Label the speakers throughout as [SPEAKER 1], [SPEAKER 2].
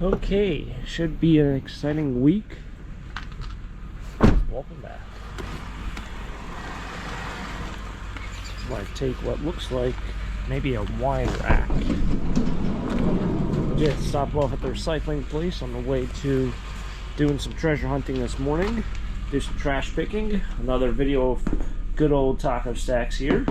[SPEAKER 1] Okay, should be an exciting week. Welcome back. I'm going to take what looks like maybe a wine rack. Just stopped off at the recycling place on the way to doing some treasure hunting this morning. Do some trash picking. Another video of good old taco stacks here.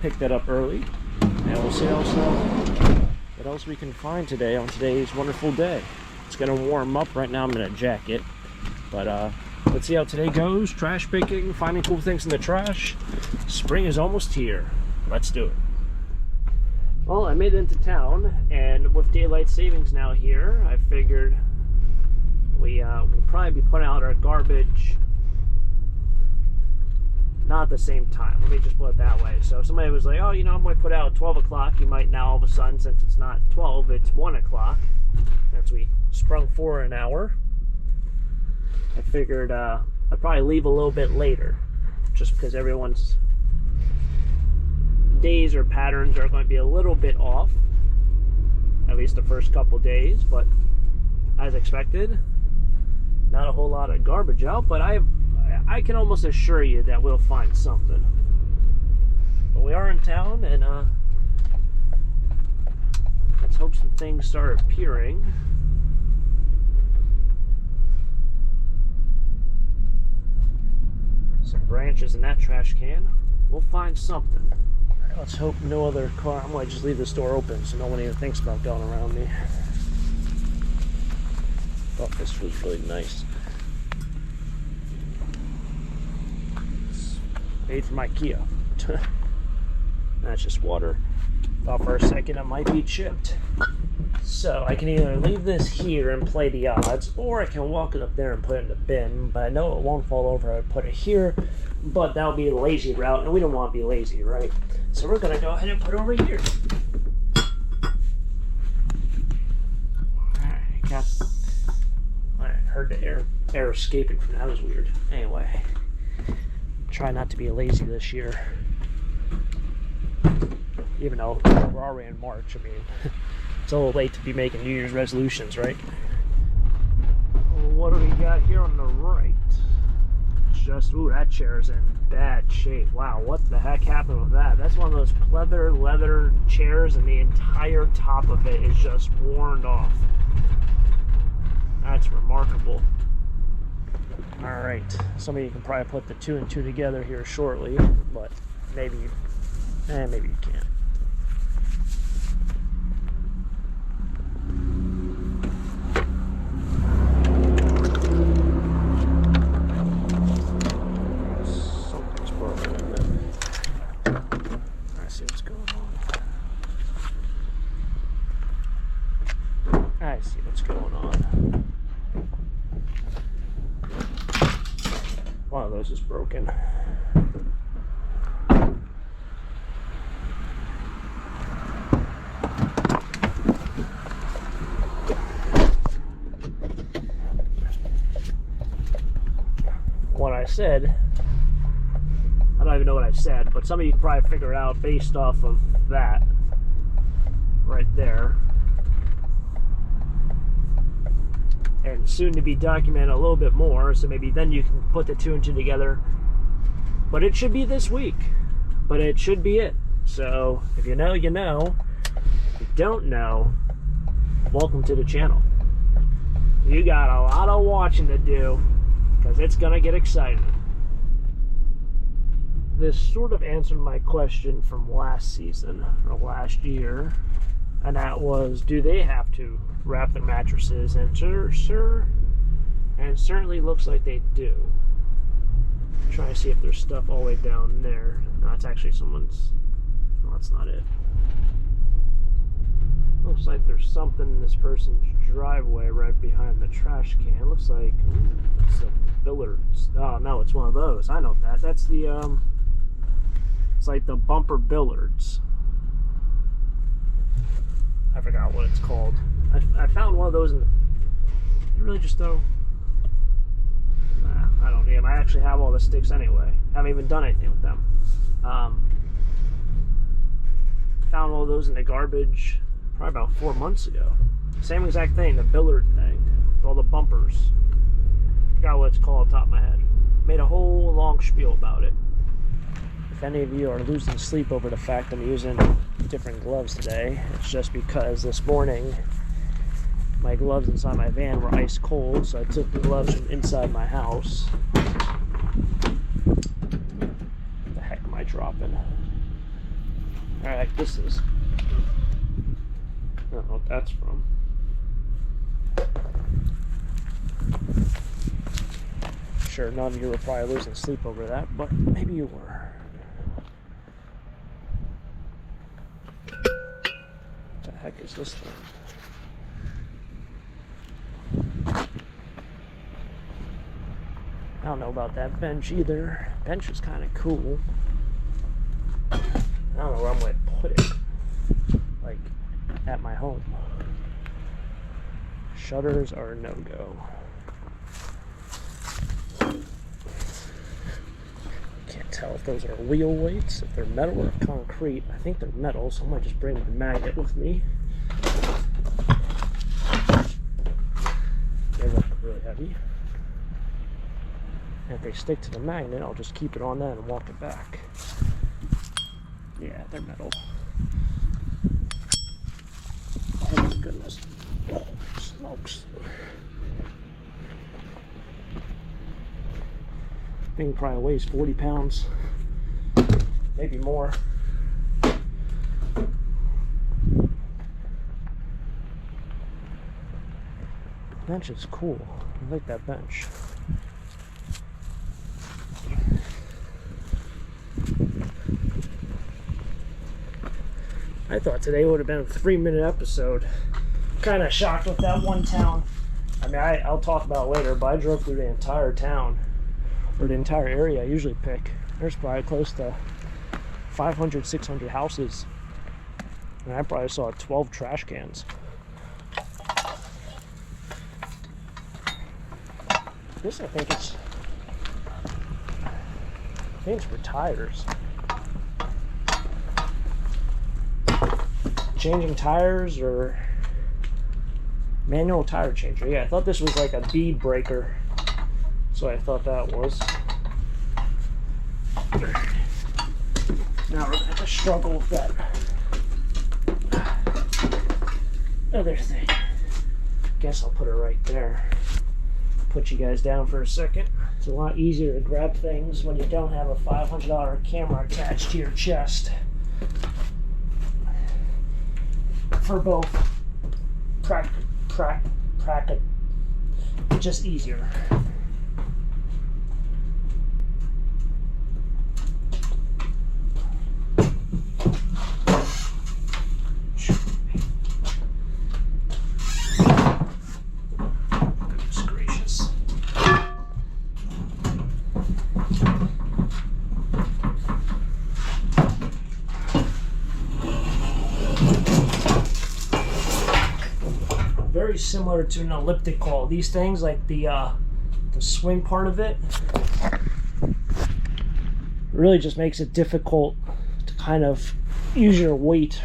[SPEAKER 1] Picked that up early. And we'll see what else we can find today on today's wonderful day. It's gonna warm up right now. I'm in a jacket, but let's see how today goes. Trash picking, finding cool things in the trash. Spring is almost here. Let's do it. Well, I made it into town, and with daylight savings now here, I figured we'll probably be putting out our garbage not at the same time. Let me just put it that way. So if somebody was like, oh, you know, I'm going to put out at 12 o'clock, you might now all of a sudden, since it's not 12, it's 1 o'clock. As we sprung for an hour. I figured I'd probably leave a little bit later, just because everyone's days or patterns are going to be a little bit off, at least the first couple days. But as expected, not a whole lot of garbage out, but I can almost assure you that we'll find something. But we are in town, and let's hope some things start appearing. Some branches in that trash can. We'll find something. All right, let's hope no other car. I might just leave this door open so no one even thinks about going around me. Thought this was really nice. Made from IKEA. That's just water. Thought for a second it might be chipped. So I can either leave this here and play the odds, or I can walk it up there and put it in the bin. But I know it won't fall over. I put it here, but that'll be the lazy route, and we don't want to be lazy, right? So we're gonna go ahead and put it over here. Alright, I heard the air escaping from that. Was weird. Anyway. Try not to be lazy this year, even though we're already in March. I mean, it's a little late to be making New Year's resolutions, right? What do we got here on the right? Just, ooh, that chair is in bad shape. Wow, what the heck happened with that? That's one of those pleather leather chairs, and the entire top of it is just worn off. That's remarkable. Alright, some of you can probably put the 2 and 2 together here shortly, but maybe you can't. Something's broken in there. Alright, see what's going on. I see what's going on. One of those is broken. What I said, I don't even know what I said, but some of you can probably figure it out based off of that right there. And soon to be documented a little bit more, so maybe then you can put the 2 and 2 together. But it should be this week. But it should be it. So if you know, you know. If you don't know, welcome to the channel. You got a lot of watching to do, because it's gonna get exciting. This sort of answered my question from last season or last year. And that was, do they have to wrap their mattresses? And sure, and it certainly looks like they do. I'm trying to see if there's stuff all the way down there. No, it's actually someone's. No, that's not it. Looks like there's something in this person's driveway right behind the trash can. Looks like it's a billiards. Oh no, it's one of those. I know that. That's the it's like the bumper billiards. I forgot what it's called. I found one of those in the... You really just throw... Nah, I don't need them. I actually have all the sticks anyway. I haven't even done anything with them. Found all those in the garbage probably about 4 months ago. Same exact thing, the billiard thing, with all the bumpers. Forgot what it's called off the top of my head. Made a whole long spiel about it. If any of you are losing sleep over the fact I'm using different gloves today, it's just because this morning my gloves inside my van were ice cold, so I took the gloves from inside my house. What the heck am I dropping? Alright, this is... I don't know what that's from. Sure, none of you were probably losing sleep over that, but maybe you were. What the heck is this thing? I don't know about that bench either. Bench is kind of cool. I don't know where I'm going to put it. Like, at my home. Shutters are no-go. Can't tell if those are wheel weights, if they're metal or concrete. I think they're metal, so I might just bring my magnet with me. They look really heavy. And if they stick to the magnet, I'll just keep it on that and walk it back. Yeah, they're metal. Oh my goodness. Oh, smokes. Thing probably weighs 40 pounds. Maybe more. Bench is cool. I like that bench. I thought today would have been a 3-minute episode. Kind of shocked with that one town. I mean, I'll talk about it later, but I drove through the entire town, or the entire area I usually pick. There's probably close to 500, 600 houses. And I probably saw 12 trash cans. This, I think it's for tires. Changing tires or manual tire changer. Yeah, I thought this was like a bead breaker. So I thought that was. Now we're gonna have to struggle with that other thing. Guess I'll put it right there. Put you guys down for a second. It's a lot easier to grab things when you don't have a $500 camera attached to your chest. For both just easier. Goodness gracious. Very similar to an elliptical. These things, like the swing part of it, really just makes it difficult to kind of use your weight,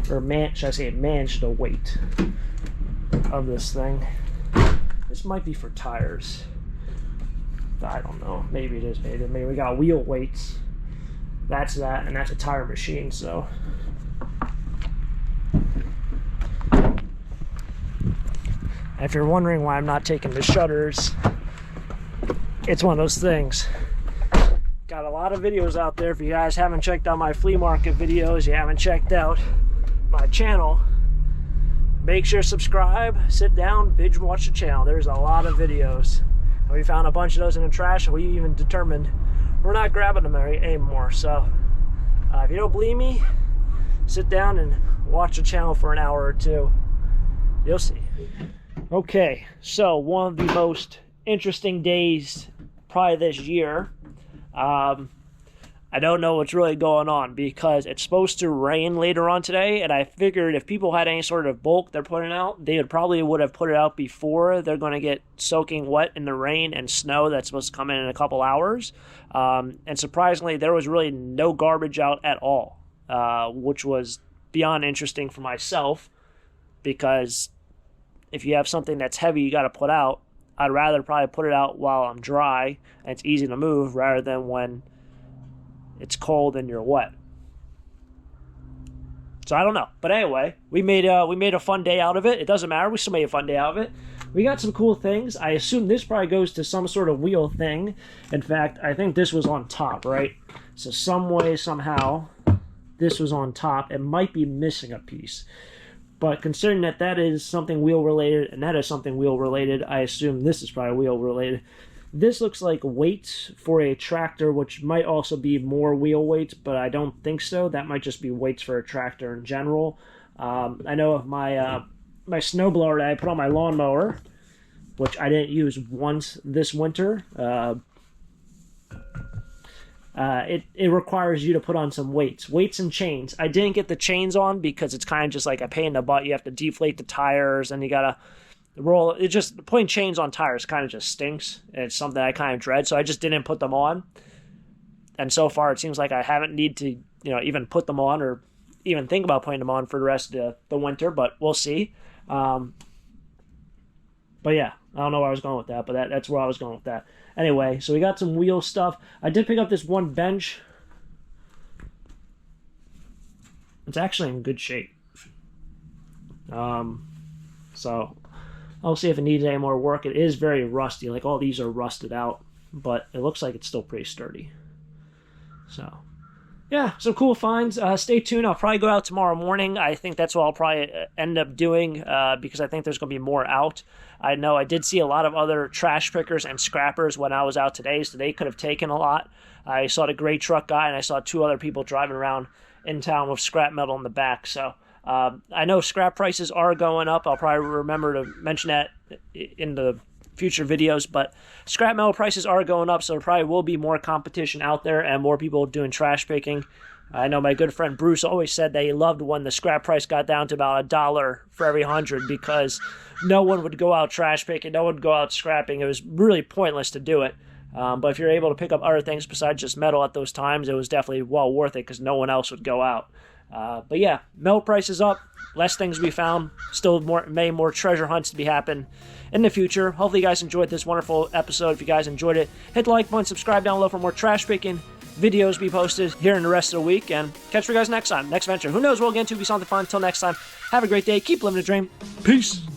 [SPEAKER 1] or manage the weight of this thing. This might be for tires. I don't know. Maybe it is. Maybe we got wheel weights. That's that, and that's a tire machine. So. If you're wondering why I'm not taking the shutters, it's one of those things. Got a lot of videos out there. If you guys haven't checked out my flea market videos, you haven't checked out my channel, make sure to subscribe, sit down, binge watch the channel. There's a lot of videos. And we found a bunch of those in the trash, and we even determined we're not grabbing them anymore. So if you don't believe me, sit down and watch the channel for an hour or two. You'll see. Okay, so one of the most interesting days probably this year. I don't know what's really going on because it's supposed to rain later on today, and I figured if people had any sort of bulk they're putting out, they would have put it out before they're going to get soaking wet in the rain and snow that's supposed to come in a couple hours. And surprisingly, there was really no garbage out at all, which was beyond interesting for myself because if you have something that's heavy you got to put out, I'd rather probably put it out while I'm dry and it's easy to move rather than when it's cold and you're wet. So I don't know. But anyway, we made a fun day out of it. It doesn't matter. We still made a fun day out of it. We got some cool things. I assume this probably goes to some sort of wheel thing. In fact, I think this was on top, right? So some way, somehow, this was on top. It might be missing a piece. But considering that that is something wheel-related and that is something wheel-related, I assume this is probably wheel-related. This looks like weights for a tractor, which might also be more wheel weights, but I don't think so. That might just be weights for a tractor in general. I know of my my snowblower that I put on my lawnmower, which I didn't use once this winter. It requires you to put on some weights and chains. I didn't get the chains on because it's kind of just like a pain in the butt. You have to deflate the tires and you gotta roll. It just putting chains on tires kind of just stinks. And it's something I kind of dread, so I just didn't put them on. And so far, it seems like I haven't need to, even put them on or even think about putting them on for the rest of the winter. But we'll see. But yeah, I don't know where I was going with that, but that's where I was going with that. Anyway, so we got some wheel stuff. I did pick up this one bench. It's actually in good shape. So I'll see if it needs any more work. It is very rusty. Like all these are rusted out, but it looks like it's still pretty sturdy. So yeah, some cool finds. Stay tuned. I'll probably go out tomorrow morning. I think that's what I'll probably end up doing because I think there's going to be more out. I know I did see a lot of other trash pickers and scrappers when I was out today, so they could have taken a lot. I saw the gray truck guy, and I saw 2 other people driving around in town with scrap metal in the back. So I know scrap prices are going up. I'll probably remember to mention that in the future videos, but scrap metal prices are going up, so there probably will be more competition out there and more people doing trash picking. I know my good friend Bruce always said that he loved when the scrap price got down to about $1 for every 100 because no one would go out trash picking, no one would go out scrapping. It was really pointless to do it. But if you're able to pick up other things besides just metal at those times, it was definitely well worth it because no one else would go out. But yeah, metal prices up, less things to be found, still many more treasure hunts to be happen in the future. Hopefully you guys enjoyed this wonderful episode. If you guys enjoyed it, hit the like button, subscribe down below for more trash picking videos be posted here in the rest of the week, and catch you guys next time, next venture. Who knows, we'll get into be something fun. Until next time, have a great day, keep living the dream, peace.